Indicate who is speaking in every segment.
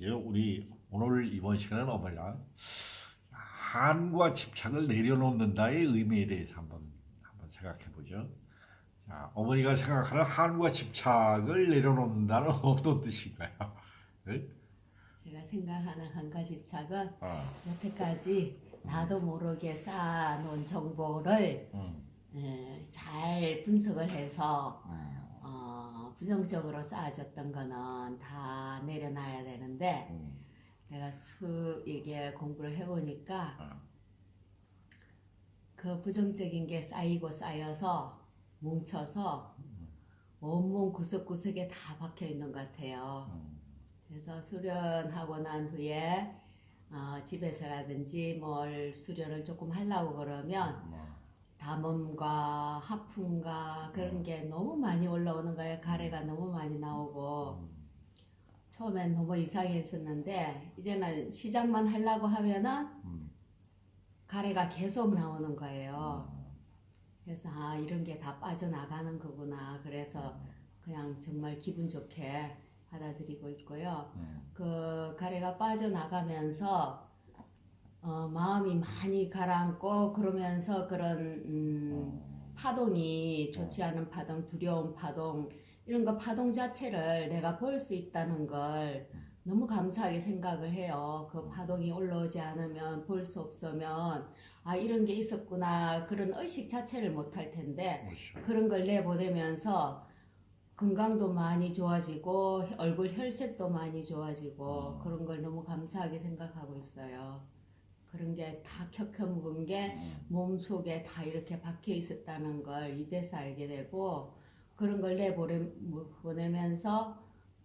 Speaker 1: 이제 우리 오늘 이번 시간은 어머니가 한과 집착을 내려놓는다의 의미에 대해서 한번 생각해 보죠. 자, 어머니가 생각하는 한과 집착을 내려놓는다는 어떤 뜻인가요? 네?
Speaker 2: 제가 생각하는 한가 집착은
Speaker 1: 아,
Speaker 2: 여태까지 나도 모르게 쌓아놓은 정보를
Speaker 1: 음,
Speaker 2: 잘 분석을 해서
Speaker 1: 음,
Speaker 2: 부정적으로 쌓아졌던 거는 다 내려놔야 되는데
Speaker 1: 음,
Speaker 2: 내가 이게 공부를 해보니까
Speaker 1: 아,
Speaker 2: 그 부정적인 게 쌓이고 쌓여서 뭉쳐서 온몸 구석구석에 다 박혀 있는 것 같아요.
Speaker 1: 음,
Speaker 2: 그래서 수련하고 난 후에 집에서라든지 뭘 수련을 조금 하려고 그러면
Speaker 1: 뭐,
Speaker 2: 담음과 하품과 그런 게 너무 많이 올라오는 거예요. 가래가 너무 많이 나오고 처음엔 너무 이상했었는데 이제는 시작만 하려고 하면은
Speaker 1: 음,
Speaker 2: 가래가 계속 나오는 거예요. 그래서 이런 게 다 빠져나가는 거구나. 그래서 그냥 정말 기분 좋게 받아들이고 있고요. 그 가래가 빠져나가면서 마음이 많이 가라앉고 그러면서 그런 파동이 좋지 않은 파동, 두려운 파동 이런 거 파동 자체를 내가 볼 수 있다는 걸 너무 감사하게 생각을 해요. 그 파동이 올라오지 않으면 볼 수 없으면 이런 게 있었구나 그런 의식 자체를 못 할 텐데
Speaker 1: 그렇죠.
Speaker 2: 그런 걸 내보내면서 건강도 많이 좋아지고 얼굴 혈색도 많이 좋아지고 그런 걸 너무 감사하게 생각하고 있어요. 그런 게 다 켜켜 묵은 게 몸속에 다 이렇게 박혀 있었다는 걸 이제서 알게 되고 그런 걸 내보내면서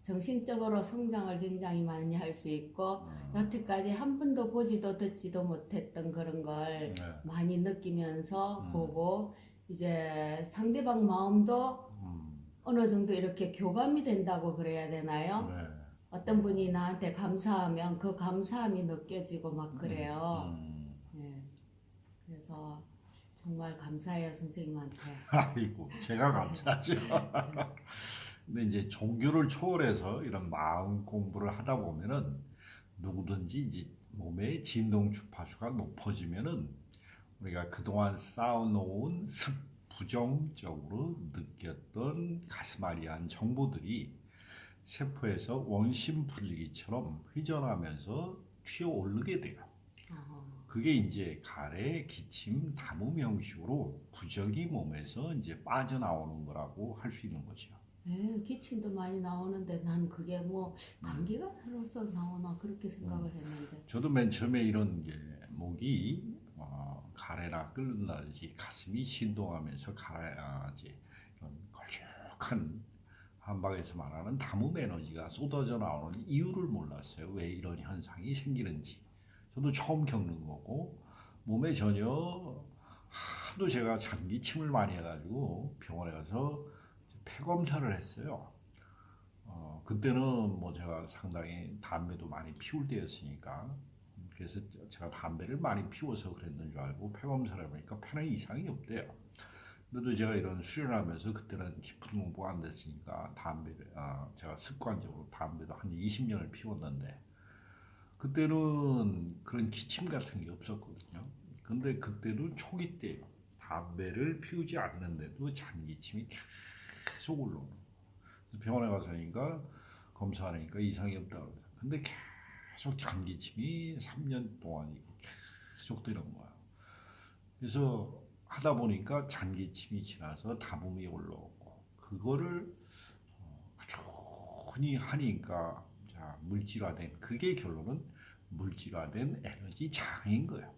Speaker 2: 정신적으로 성장을 굉장히 많이 할 수 있고 여태까지 한 번도 보지도 듣지도 못했던 그런 걸
Speaker 1: 네.
Speaker 2: 많이 느끼면서 보고 이제 상대방 마음도 어느 정도 이렇게 교감이 된다고 그래야 되나요?
Speaker 1: 네.
Speaker 2: 어떤 분이 나한테 감사하면 그 감사함이 느껴지고 막 그래요. 네. 그래서 정말 감사해요, 선생님한테.
Speaker 1: 아이고, 제가 감사하죠. 근데 이제 종교를 초월해서 이런 마음 공부를 하다 보면은 누구든지 이제 몸의 진동 주파수가 높아지면은 우리가 그동안 쌓아놓은 부정적으로 느꼈던 가스마리한 정보들이 세포에서 원심 풀리기처럼 회전하면서 튀어 오르게 돼요. 그게 이제 가래, 기침, 담음 형식으로 부적이 몸에서 이제 빠져나오는 거라고 할 수 있는 거죠.
Speaker 2: 네, 기침도 많이 나오는데 난 그게 뭐 감기가 들어서 나오나 그렇게 생각을 했는데.
Speaker 1: 저도 맨 처음에 이런 게 목이 가래나 끓는다든지 가슴이 신동하면서 이제 이런 걸쭉한 한방에서 말하는 담음 에너지가 쏟아져 나오는 이유를 몰랐어요. 왜 이런 현상이 생기는지. 저도 처음 겪는 거고 몸에 전혀 하도 제가 장기침을 많이 해가지고 병원에 가서 폐 검사를 했어요. 그때는 뭐 제가 상당히 담배도 많이 피울 때였으니까 그래서 제가 담배를 많이 피워서 그랬는 줄 알고 폐 검사를 해보니까 폐에 이상이 없대요. 그래도 제가 이런 수련하면서 그때는 깊은 공부가 안 됐으니까 제가 습관적으로 담배도 한 20년을 피웠는데 그때는 그런 기침 같은 게 없었거든요. 근데 그때도 초기 때요. 담배를 피우지 않는데도 잔기침이 계속 올라오는 거예요. 병원에 가서니까 검사하니까 이상이 없다고 그래요. 근데 계속 잔기침이 3년 동안 계속 되는 거예요. 그래서 하다 보니까 잔기침이 지나서 담음이 올라오고 그거를 꾸준히 하니까 자, 물질화된 그게 결론은 물질화된 에너지 장인 거예요.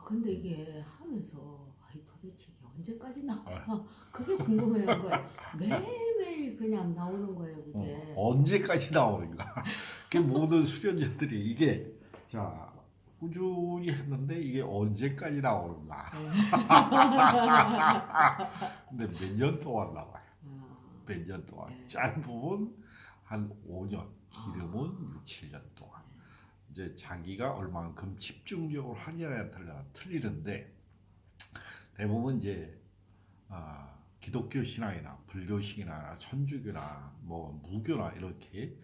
Speaker 2: 근데 이게 하면서 도대체 이게 언제까지 나와? 그게 궁금해요. 거예요. 매일매일 그냥 나오는 거예요, 그게.
Speaker 1: 언제까지 나오는가? 그 모든 수련자들이 이게 자 꾸준히 했는데 이게 언제까지 나오는가? 근데 몇 년 동안 나와요. 몇 년 동안 짧은 한 5년, 길으면 6, 7년 동안. 이제 자기가 얼만큼 집중력을 하느냐에 따라 틀리는데 대부분 이제 기독교 신앙이나 불교 신앙이나 천주교나 뭐 무교나 이렇게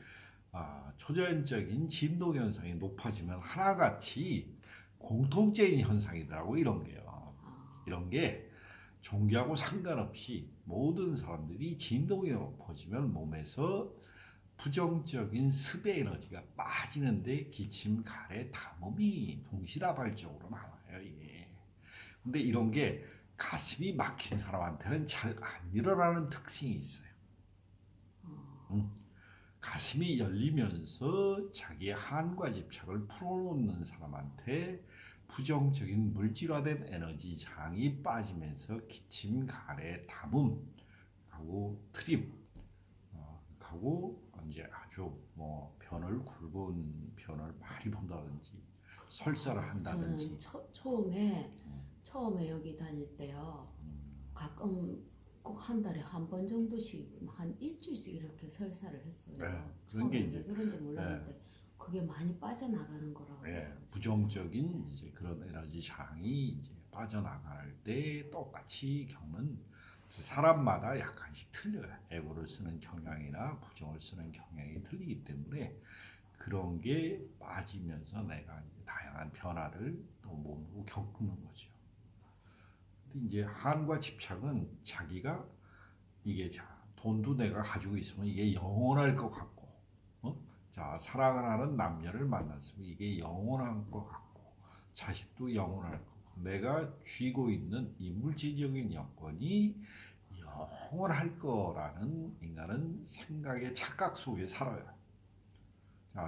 Speaker 1: 초자연적인 진동 현상이 높아지면 하나같이 공통적인 현상이더라고 이런 게요. 이런 게 종교하고 상관없이 모든 사람들이 진동이 높아지면 몸에서 부정적인 습의 에너지가 빠지는데 기침, 가래, 담음이 동시다발적으로 나와요. 이게. 근데 이런 게 가슴이 막힌 사람한테는 잘 안 일어나는 특징이 있어요. 가슴이 열리면서 자기의 한과 집착을 풀어놓는 사람한테 부정적인 물질화된 에너지 장이 빠지면서 기침, 가래, 담음하고 트림 하고 이제 아주 뭐 변을 굵은 변을 많이 본다든지 설사를 한다든지.
Speaker 2: 저는 처음에 여기 다닐 때요. 가끔 꼭 한 달에 한 번 정도씩 한 일주일씩 이렇게 설사를 했어요.
Speaker 1: 네, 그런 게
Speaker 2: 처음에
Speaker 1: 이제
Speaker 2: 그런지 몰랐는데 그게 많이 빠져나가는 거라고.
Speaker 1: 부정적인 이제 그런 에너지 장이 이제 빠져나갈 때 똑같이 겪는 사람마다 약간씩 틀려요. 애고를 쓰는 경향이나 부정을 쓰는 경향이 틀리기 때문에 그런 게 빠지면서 내가 이제 다양한 변화를 또 몸으로 겪는 거죠. 근데 이제 한과 집착은 자기가 이게 돈도 내가 가지고 있으면 이게 영원할 것 같고, 사랑을 하는 남녀를 만났으면 이게 영원할 것 같고, 자식도 영원할 것 같고, 내가 쥐고 있는 이 물질적인 여건이 영원할 거라는 인간은 생각의 착각 속에 살아요.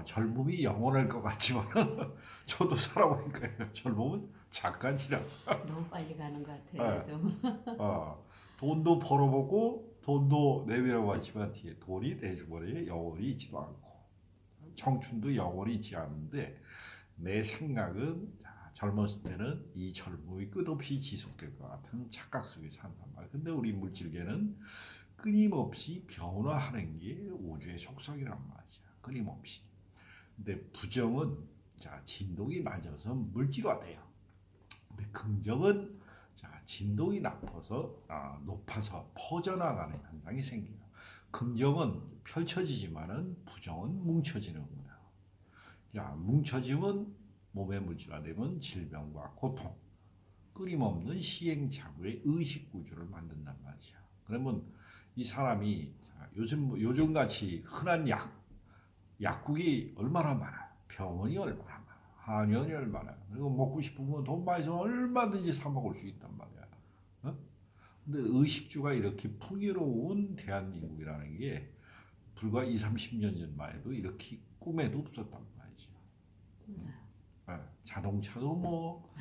Speaker 1: 젊음이 영원할 것 같지만 저도 살아보니까요. 젊음은 잠깐이라.
Speaker 2: 너무 빨리 가는 것 같아요. 좀.
Speaker 1: 돈도 벌어보고 돈도 내밀어봤지만 뒤에 돈이 내 주머니에 영원히 있지도 않고 청춘도 영원히 있지 않는데 내 생각은 젊었을 때는 이 젊음이 끝없이 지속될 것 같은 착각 속에 산단 말이야. 근데 우리 물질계는 끊임없이 변화하는 게 우주의 속성이란 말이야. 끊임없이. 근데 부정은 진동이 낮아서 물질화돼요. 근데 긍정은 진동이 높아서 퍼져나가는 현상이 생겨요. 긍정은 펼쳐지지만은 부정은 뭉쳐지는 거예요. 뭉쳐지면 몸의 물질화되면 질병과 고통, 끊임없는 시행착오의 의식구조를 만든단 말이야. 그러면 이 사람이 요즘같이 흔한 약국이 얼마나 많아요. 병원이 얼마나 많아요. 한의원이 얼마나 많아요. 그리고 먹고 싶으면 돈 많이 있으면 얼마든지 사 먹을 수 있단 말이야. 근데 의식주가 이렇게 풍요로운 대한민국이라는 게 불과 20, 30년 전만 해도 이렇게 꿈에도 없었단 말이죠. 자동차도 뭐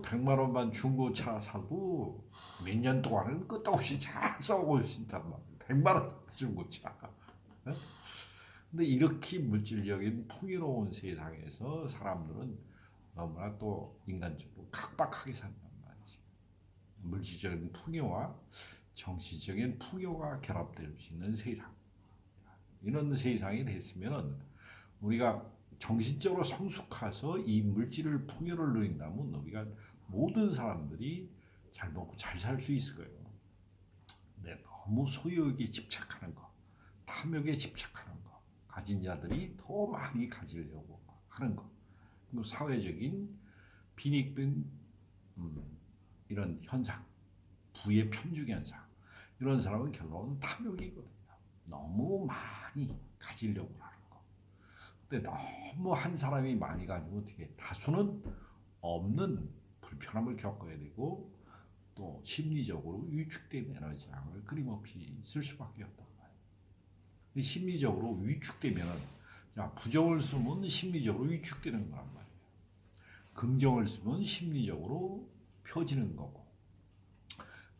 Speaker 1: 100만 원만 중고차 사도 몇 년 동안은 끝없이 잘 써볼 수 있단 말이에요. 100만 원 중고차. 근데 이렇게 물질적인 풍요로운 세상에서 사람들은 너무나 또 인간적으로 각박하게 산단 말이지. 물질적인 풍요와 정신적인 풍요가 결합될 수 있는 세상. 이런 세상이 됐으면 우리가 정신적으로 성숙해서 이 물질을 풍요를 누린다면 우리가 모든 사람들이 잘 먹고 잘 살 수 있을 거예요. 근데 너무 소유욕에 집착하는 거, 탐욕에 집착하는 거, 가진 자들이 더 많이 가지려고 하는 거, 그리고 사회적인 빈익빈 이런 현상, 부의 편중 현상, 이런 사람은 결론은 탐욕이거든요. 너무 많이 가지려고 하는 거. 근데 너무 한 사람이 많이 가지고 어떻게 다수는 없는 불편함을 겪어야 되고 또 심리적으로 위축된 에너지를 끊임없이 쓸 수밖에 없단 말이에요. 근데 심리적으로 위축되면 부정을 쓰면 심리적으로 위축되는 거란 말이에요. 긍정을 쓰면 심리적으로 펴지는 거고.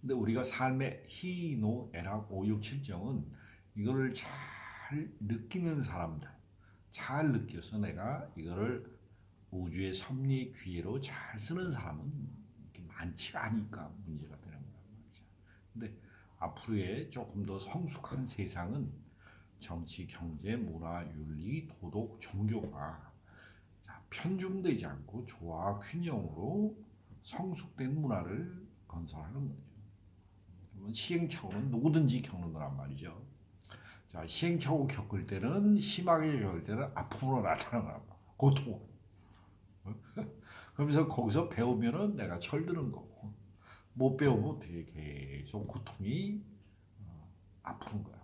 Speaker 1: 근데 우리가 삶의 희, 노, 애락, 오, 육, 칠정은 이거를 잘 느끼는 사람들, 잘 느껴서 내가 이거를 우주의 섭리 귀로 잘 쓰는 사람은 많지가 않으니까 문제가 되는 거란 말이죠. 근데 앞으로의 조금 더 성숙한 세상은 정치, 경제, 문화, 윤리, 도덕, 종교가 편중되지 않고 조화, 균형으로 성숙된 문화를 건설하는 거죠. 시행착오는 누구든지 겪는 거란 말이죠. 자, 시행착오 겪을 때는 심하게 겪을 때는 아픔으로 나타나는 거야. 고통. 그러면서 거기서 배우면은 내가 철드는 거고 못 배우면 어떻게 계속 고통이 아픈 거야.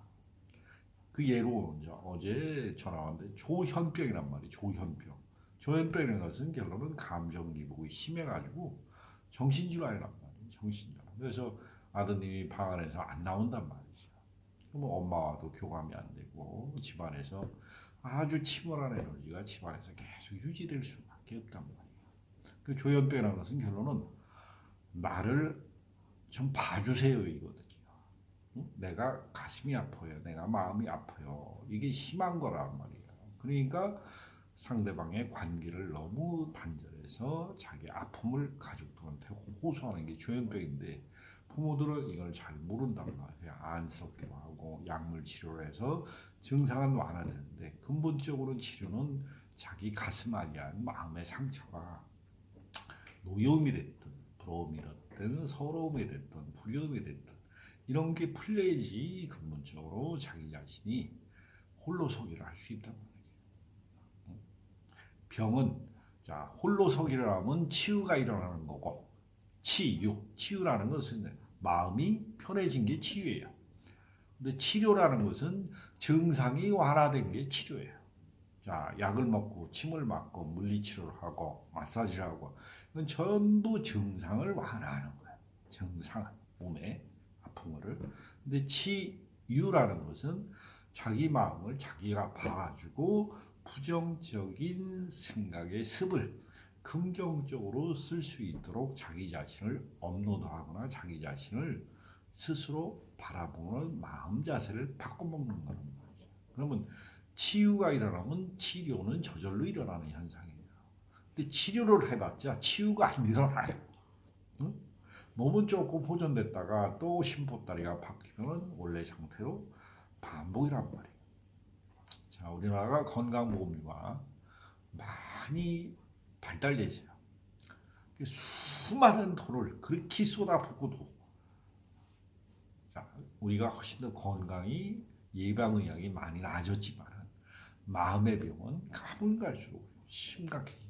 Speaker 1: 그 예로 이제 어제 전화 왔는데 조현병이란 말이야. 조현병. 조현병이라는 것은 결론은 감정 기복이 심해가지고 정신질환이란 말이야. 정신질환. 그래서 아드님이 방 안에서 안 나온단 말이죠. 그럼 엄마와도 교감이 안 되고 집안에서 아주 침울한 에너지가 집안에서 계속 유지될 수밖에 없단 말이야. 그 조현병이라는 것은 결론은 나를 좀 봐주세요 이거든요. 내가 가슴이 아파요. 내가 마음이 아파요. 이게 심한 거란 말이에요. 그러니까 상대방의 관계를 너무 단절해서 자기 아픔을 가족들한테 호소하는 게 조현병인데 부모들은 이걸 잘 모른단 말이에요. 안쓰럽기도 하고 약물 치료를 해서 증상은 완화되는데 근본적으로는 치료는 자기 가슴 아니한 마음의 상처가 노여움이 됐든 부러움이 됐든 서러움이 됐든 불려움이 됐든 이런 게 풀려야지 근본적으로 자기 자신이 홀로서기를 할 수 있단 말이에요. 병은 자 홀로서기를 하면 치유가 일어나는 거고 치유라는 것은 마음이 편해진 게 치유예요. 근데 치료라는 것은 증상이 완화된 게 치료예요. 자 약을 먹고 침을 맞고 물리치료를 하고 마사지를 하고 이건 전부 증상을 완화하는 거예요. 증상 몸에 아픈 거를. 근데 치유라는 것은 자기 마음을 자기가 봐가지고 부정적인 생각의 습을 긍정적으로 쓸 수 있도록 자기 자신을 업로드하거나 자기 자신을 스스로 바라보는 마음 자세를 바꿔먹는 거는 거죠. 그러면 치유가 일어나면 치료는 저절로 일어나는 현상이에요. 근데 치료를 해봤자 치유가 안 일어나요. 응? 몸은 조금 보존됐다가 또 심보다리가 바뀌면 원래 상태로 반복이란 말이에요. 자, 우리나라가 건강보험료가 많이 발달돼 있어요. 수많은 돈을 그렇게 쏟아붓고도 자, 우리가 훨씬 더 건강이 예방의학이 많이 나아졌지만 마음의 병은 가면 갈수록 심각해집니다.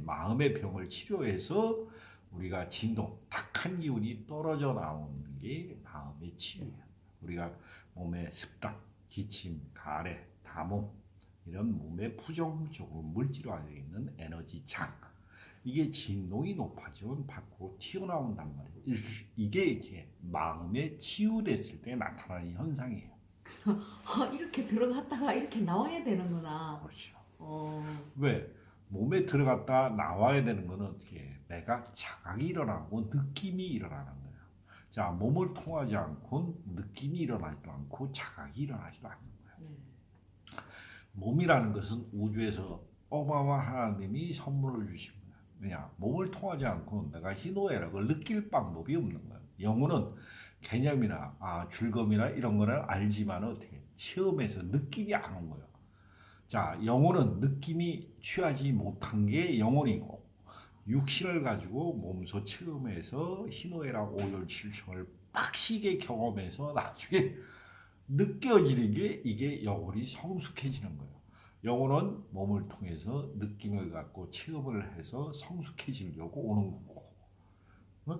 Speaker 1: 마음의 병을 치료해서 우리가 진동, 탁한 기운이 떨어져 나오는 게 마음의 치유예요. 우리가 몸의 습당, 기침, 가래, 담음 이런 몸에 부정적으로 물질화되어 있는 에너지 장 이게 진동이 높아지면 밖으로 튀어나온단 말이에요. 이게 이제 마음에 치유됐을 때 나타나는 현상이에요.
Speaker 2: 이렇게 들어갔다가 이렇게 나와야 되는구나.
Speaker 1: 그렇죠.
Speaker 2: 어,
Speaker 1: 왜? 몸에 들어갔다 나와야 되는 거는 어떻게 해? 내가 자각이 일어나고 느낌이 일어나는 거예요. 자, 몸을 통하지 않고 느낌이 일어나지도 않고 자각이 일어나지도 않는 거예요.
Speaker 2: 네.
Speaker 1: 몸이라는 것은 우주에서 어마어마한 하나님이 선물을 주신 거예요. 왜냐? 몸을 통하지 않고 내가 희노애락을 느낄 방법이 없는 거예요. 영혼은 개념이나 즐거움이나 이런 거는 알지만 어떻게 체험해서 느낌이 안 온 거예요. 자, 영혼은 느낌이 취하지 못한 게 영혼이고 육신을 가지고 몸소 체험해서 희노애락 오열칠성을 빡시게 경험해서 나중에 느껴지는 게 이게 영혼이 성숙해지는 거예요. 영혼은 몸을 통해서 느낌을 갖고 체험을 해서 성숙해지려고 오는 거고. 어?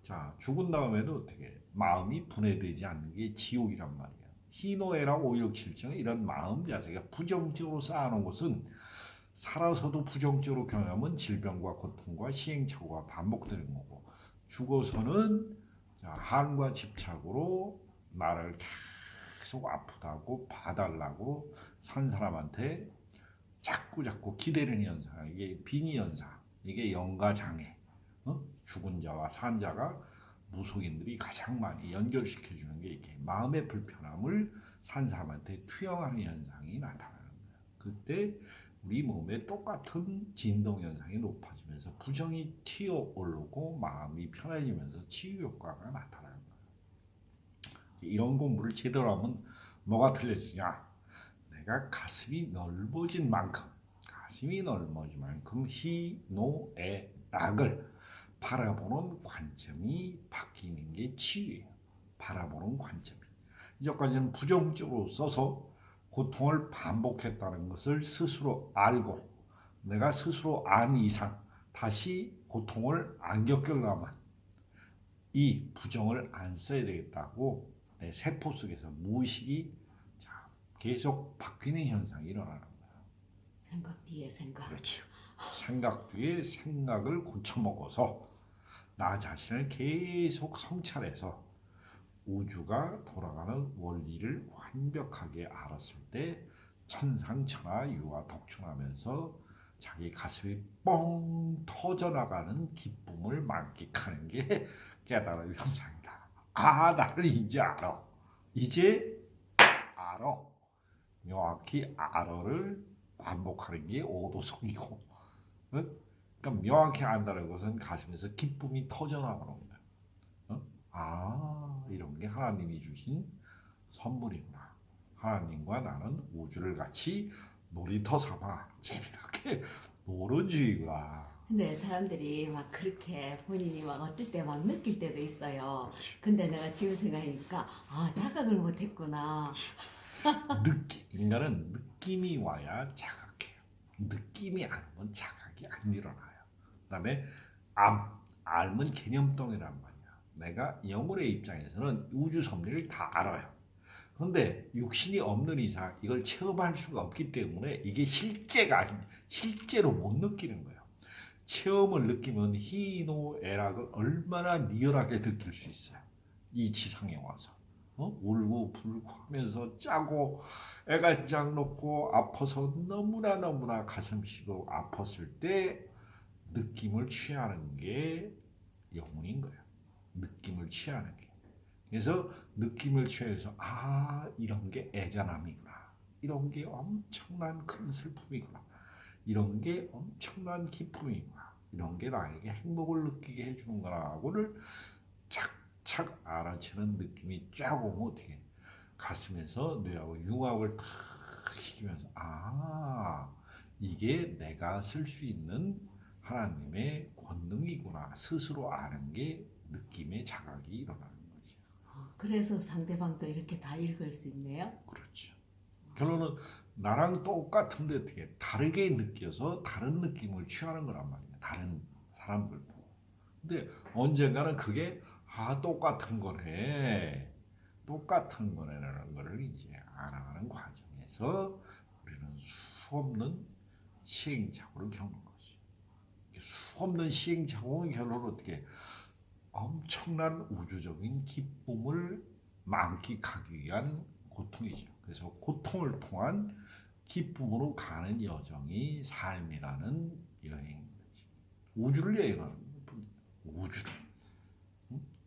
Speaker 1: 자, 죽은 다음에도 어떻게 마음이 분해되지 않는 게 지옥이란 말이에요. 희노애락 오욕칠정 이런 마음 자세가 부정적으로 쌓아놓은 것은 살아서도 부정적으로 경험은 질병과 고통과 시행착오가 반복되는 거고 죽어서는 한과 집착으로 나를 계속 아프다고 봐달라고 산 사람한테 자꾸 기대는 현상 이게 빙의 현상 이게 영가 장애 죽은 자와 산 자가 무속인들이 가장 많이 연결시켜주는 게 이렇게 마음의 불편함을 산 사람한테 투영하는 현상이 나타나는 거예요. 그때 우리 몸에 똑같은 진동 현상이 높아지면서 부정이 튀어 오르고 마음이 편해지면서 치유 효과가 나타나는 거예요. 이런 공부를 제대로 하면 뭐가 틀려지냐? 내가 가슴이 넓어진 만큼 희노애락을 바라보는 관점이 바뀌는 게 치유예요. 바라보는 관점이. 이제까지는 부정적으로 써서 고통을 반복했다는 것을 스스로 알고 내가 스스로 안 이상 다시 고통을 안 겪으려면 이 부정을 안 써야 되겠다고 내 세포 속에서 무의식이 계속 바뀌는 현상이 일어나는 거야.
Speaker 2: 생각 뒤에 생각.
Speaker 1: 그렇죠. 생각 뒤에 생각을 고쳐먹어서 나 자신을 계속 성찰해서 우주가 돌아가는 원리를 완벽하게 알았을 때 천상천하 유화 덕천하면서 자기 가슴이 뻥 터져나가는 기쁨을 만끽하는 게 깨달음 현상이다. 아, 나를 이제 알아. 이제 알아. 명확히 알아를 반복하는 게 오도성이고, 그러니까 명확히 안다는 것은 가슴에서 기쁨이 터져나가는 거야. 아, 이런 게 하나님이 주신 선물이구나. 하나님과 나는 우주를 같이 놀이터 삼아 재미나게 노는 주의구나.
Speaker 2: 근데 사람들이 막 그렇게 본인이 막 어떨 때 막 느낄 때도 있어요. 근데 내가 지금 생각하니까 아, 자각을 못했구나.
Speaker 1: 인간은 느낌이 와야 자각해요. 느낌이 안 오면 자각이 안 일어나요. 그다음에 알면 개념덩이란 말이야. 내가 영혼의 입장에서는 우주 섭리를 다 알아요. 그런데 육신이 없는 이상 이걸 체험할 수가 없기 때문에 이게 실제로 못 느끼는 거예요. 체험을 느끼면 희노애락을 얼마나 리얼하게 느낄 수 있어요. 이 지상에 와서 울고 불고 하면서 짜고 애간장 놓고 아파서 너무나 가슴 시고 아팠을 때 느낌을 취하는 게 영혼인 거예요. 느낌을 취하는 게. 그래서 느낌을 취해서 아, 이런 게 애잔함이구나. 이런 게 엄청난 큰 슬픔이구나. 이런 게 엄청난 기쁨이구나. 이런 게 나에게 행복을 느끼게 해주는 거라고를 착착 알아채는 느낌이 쫙 오면 어떻게 가슴에서 뇌하고 융합을 탁 시키면서 아, 이게 내가 쓸 수 있는 하나님의 권능이구나. 스스로 아는 게 느낌의 자각이 일어나는 거죠.
Speaker 2: 그래서 상대방도 이렇게 다 읽을 수 있네요.
Speaker 1: 그렇죠. 결론은 나랑 똑같은데 어떻게 다르게 느껴서 다른 느낌을 취하는 거란 말이에요. 다른 사람들도. 근데 언젠가는 그게 똑같은 거네. 똑같은 거네라는 거를 이제 알아가는 과정에서 우리는 수없는 시행착오를 겪는 거지. 수없는 시행착오의 결론은 어떻게 엄청난 우주적인 기쁨을 만끽하기 위한 고통이죠. 그래서 고통을 통한 기쁨으로 가는 여정이 삶이라는 여행이지. 우주를 여행하는 거예요. 우주를.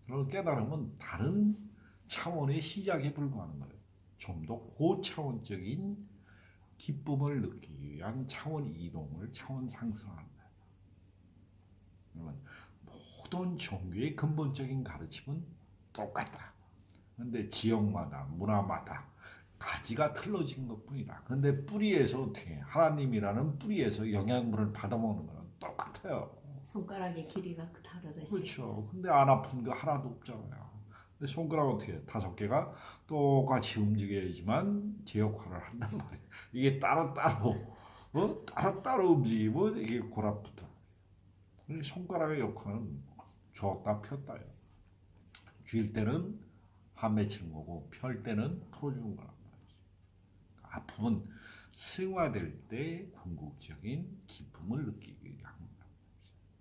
Speaker 1: 그런 깨달음은 다른 차원의 시작에 불과하는 거예요. 좀 더 고차원적인 기쁨을 느끼기 위한 차원 이동을 차원 상승하는 거예요. 그러면 모든 종교의 근본적인 가르침은 똑같다. 그런데 지역마다 문화마다 가지가 틀어진 것뿐이다. 그런데 뿌리에서 어떻게 하나님이라는 뿌리에서 영양분을 받아먹는 거는 똑같아요.
Speaker 2: 손가락의 길이가 다르듯이.
Speaker 1: 그렇죠. 근데 안 아픈 거 하나도 없잖아요. 근데 손가락 어떻게 5개가 똑같이 움직여야지만 제 역할을 한단 말이에요. 이게 따로따로 따로따로 움직이면 이게 고랍부터. 손가락의 역할은 줬다 폈다요. 쥘 때는 한 맺히는 거고 펼 때는 풀어주는 거란 말이죠. 아픔은 승화될 때 궁극적인 기쁨을 느끼기 위한 거다.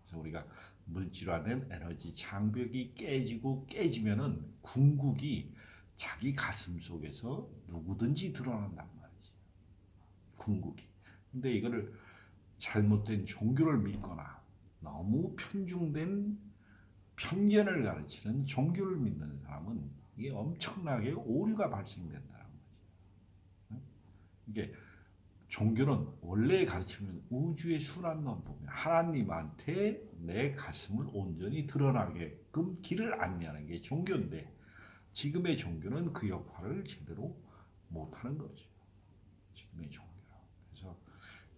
Speaker 1: 그래서 우리가 물질화된 에너지 장벽이 깨지면은 궁극이 자기 가슴 속에서 누구든지 드러난단 말이지. 궁극이. 근데 이거를 잘못된 종교를 믿거나 너무 편중된 편견을 가르치는 종교를 믿는 사람은 이게 엄청나게 오류가 발생된다는 거지. 이게 종교는 원래 가르치는 우주의 순환 논법이야. 하나님한테 내 가슴을 온전히 드러나게끔 길을 안내하는 게 종교인데 지금의 종교는 그 역할을 제대로 못하는 거죠. 지금의 종교는. 그래서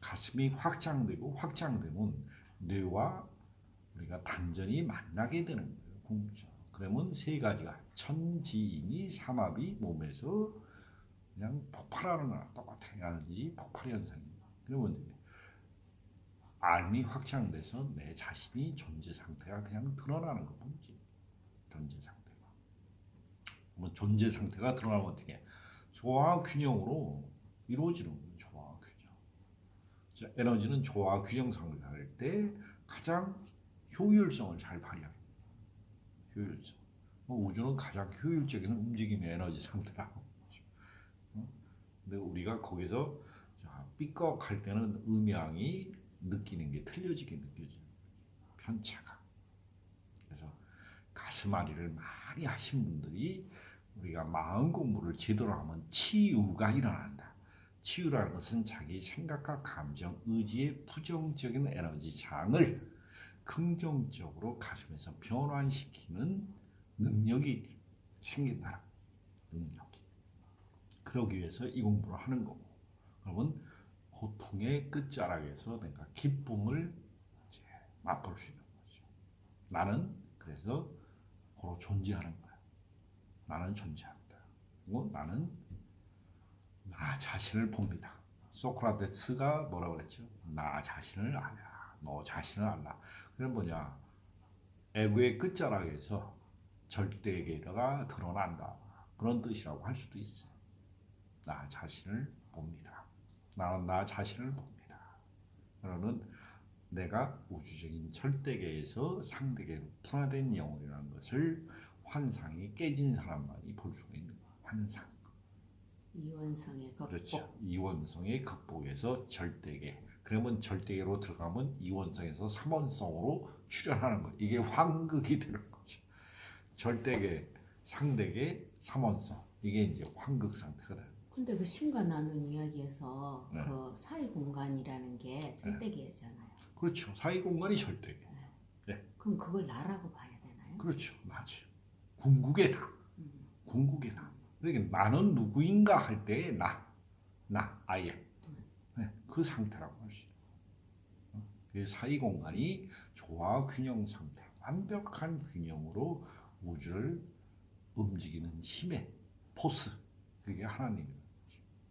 Speaker 1: 가슴이 확장되면 뇌와 우리가 단전이 만나게 되는 거예요. 궁극적으로. 그러면 세 가지가 천지인이 삼합이 몸에서 그냥 폭발하는 거랑 똑같아. 에너지 폭발 현상이. 그러면 이제 알미 확장돼서 내 자신이 존재 상태가 그냥 드러나는 것뿐이지. 존재 상태가. 뭐 존재 상태가 드러나면 어떻게? 조화 균형으로 이루어지는 거예요. 조화 균형. 자, 에너지는 조화 균형 상태할 때 가장 효율성을 잘 발휘합니다. 효율성. 우주는 가장 효율적인 움직임의 에너지 상태라고. 근데 우리가 거기서 삐걱할 때는 음양이 느끼는 게 틀려지게 느껴져요. 편차가. 그래서 가슴앓이를 많이 하신 분들이 우리가 마음 공부를 제대로 하면 치유가 일어난다. 치유라는 것은 자기 생각과 감정, 의지의 부정적인 에너지 장을 긍정적으로 가슴에서 변환시키는 능력이 생긴다. 능력이. 그러기 위해서 이 공부를 하는 거고. 그러면 고통의 끝자락에서 내가 기쁨을 이제 맛볼 수 있는 거죠. 나는 그래서 고로 존재하는 거야. 나는 존재한다. 그리고 나는 나 자신을 봅니다. 소크라테스가 뭐라고 그랬죠? 나 자신을 알라. 너 자신을 알라. 그게 뭐냐? 에고의 끝자락에서 절대계가 드러난다. 그런 뜻이라고 할 수도 있어요. 나 자신을 봅니다. 나는 나 자신을 봅니다. 그러는 내가 우주적인 절대계에서 상대계로 분화된 영혼이라는 것을 환상이 깨진 사람만이 볼 수가 있는 거예요. 환상.
Speaker 2: 이원성의 극복.
Speaker 1: 그렇죠. 이원성의 극복에서 절대계. 그러면 절대계로 들어가면 이원성에서 삼원성으로 출현하는 거예요. 이게 환극이 되는 거죠. 절대계, 상대계, 삼원성. 이게 이제 환극 상태가 돼요.
Speaker 2: 근데 그 신과 나눈 이야기에서
Speaker 1: 네.
Speaker 2: 그 사이 공간이라는 게 절대계잖아요.
Speaker 1: 그렇죠. 사이 공간이 절대계.
Speaker 2: 그럼 그걸 나라고 봐야 되나요?
Speaker 1: 그렇죠. 맞죠. 궁극의 나. 궁극의 나. 그러니까 나는 누구인가 할 때의 나, 아예. 네, 그 상태라고 할 수 있어요. 그 사이 공간이 조화 균형 상태, 완벽한 균형으로 우주를 움직이는 힘의 포스, 그게 하나님이에요.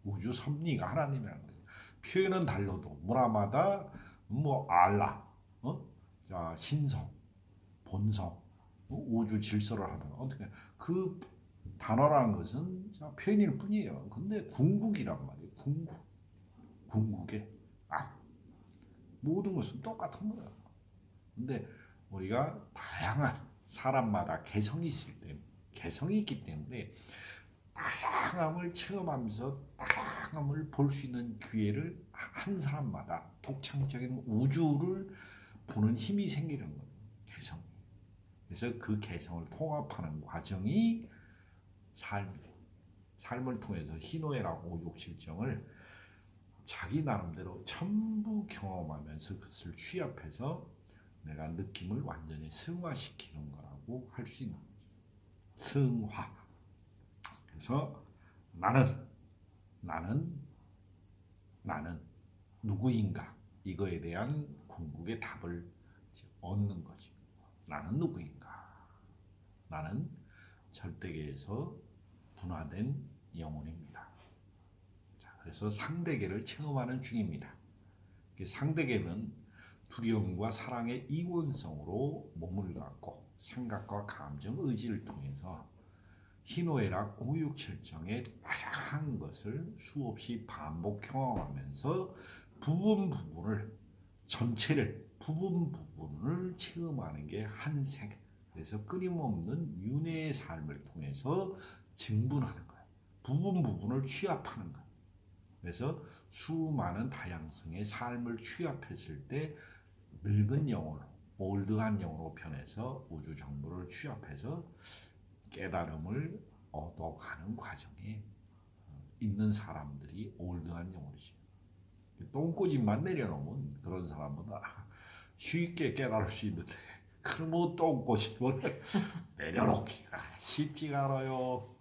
Speaker 1: 우주 섭리가 하나님이라는 거예요. 표현은 달라도 문화마다 뭐 알라, 자 신성, 본성, 우주 질서를 하면 어떻게 그 단어라는 것은 표현일 뿐이에요. 근데 궁극이란 말이에요. 궁극의 모든 것은 똑같은 거예요. 근데 우리가 다양한 사람마다 개성이 있기 때문에 다양함을 체험하면서 다양함을 볼 수 있는 기회를 한 사람마다 독창적인 우주를 보는 힘이 생기는 거예요. 개성. 그래서 그 개성을 통합하는 과정이 삶을 통해서 희노애락 오욕칠정을 자기 나름대로 전부 경험하면서 그것을 취합해서 내가 느낌을 완전히 승화시키는 거라고 할 수 있는 거죠. 승화. 그래서 나는 누구인가 이거에 대한 궁극의 답을 얻는 거지. 나는 누구인가? 나는 절대계에서 분화된 영혼입니다. 자, 그래서 상대계를 체험하는 중입니다. 상대계는 두려움과 사랑의 이원성으로 몸을 갖고 생각과 감정, 의지를 통해서 희노애락, 오육칠정의 다양한 것을 수없이 반복 경험하면서 부분을 체험하는 게 한생. 그래서 끊임없는 윤회의 삶을 통해서 증분하는 거예요. 부분을 취합하는 거예요. 그래서 수많은 다양성의 삶을 취합했을 때 늙은 영혼으로, 올드한 영혼으로 변해서 우주 정보를 취합해서 깨달음을 얻어가는 과정에 있는 사람들이 올드한 영혼이지. 똥꼬집만 내려놓으면 그런 사람은 쉽게 깨달을 수 있는데 그러면 똥꼬집을 내려놓기가 쉽지가 않아요.